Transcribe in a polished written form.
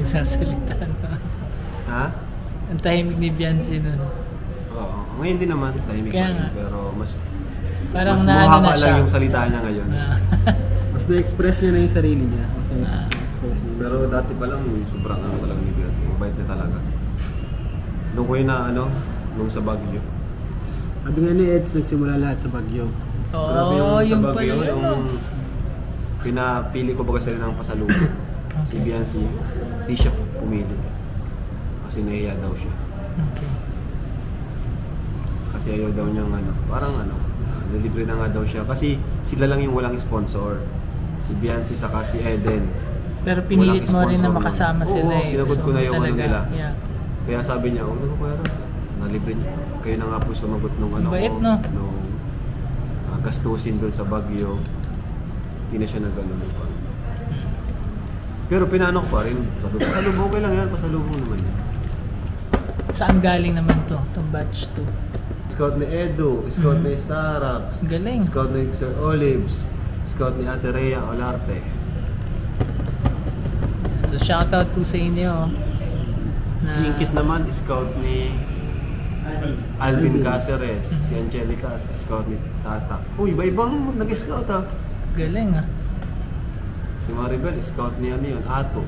nagsasalita. No? Ha? Ang tahimik ni Beyonce nun. Oo. Ngayon din naman, tahimik Kaya pa rin. nga. Pero mas Parang mas naano mahaba na lang siya. yung salita niya ngayon. Mas na-express niya na yung sarili niya. Mas na-express niya. Pero dati pa lang, sobrang ano talaga ni Beyonce. Mabait niya talaga. Doon ko yun na nung sa Baguio. Sabi nga ni Eds, nagsimula lahat sa Baguio. Grabe Oo, yung sa pala Baguio, yun. yung pinapili ko baga sila ng pasalubong. Si Beyonce, di siya pumili. Kasi nahiya daw siya. Okay. Kasi ayaw daw niyang parang nalibre na nga daw siya. Kasi sila lang yung walang sponsor. Si Beyonce saka si Eden. Pero pinilit mo rin na sponsor makasama nun. sila Oo, eh. sinagot ko na yung talaga, nila. Yeah. Kaya sabi niya, huwag na ko pera. Nalibre niya. Kayo na nga po sumagot nung Bait, no? nung gastusin doon sa Baguio. Hindi na siya nag-alun pa. Pero pinano ko pa rin. Sabi ko, pasalubong, okay lang yan. Pasalubong naman yan. Saan galing naman to? Itong batch 2. Scout ni Edo, scout ni Starax, Galing. scout ni Sir Olives, scout ni Ate Rhea Olarte. So shoutout po sa inyo. Si Inkit naman, scout ni Alvin Caceres, si Angelica, scout ni Tata. Uy, iba-ibang nag-scout ah. Galing ah. Si Maribel, scout ni Ato.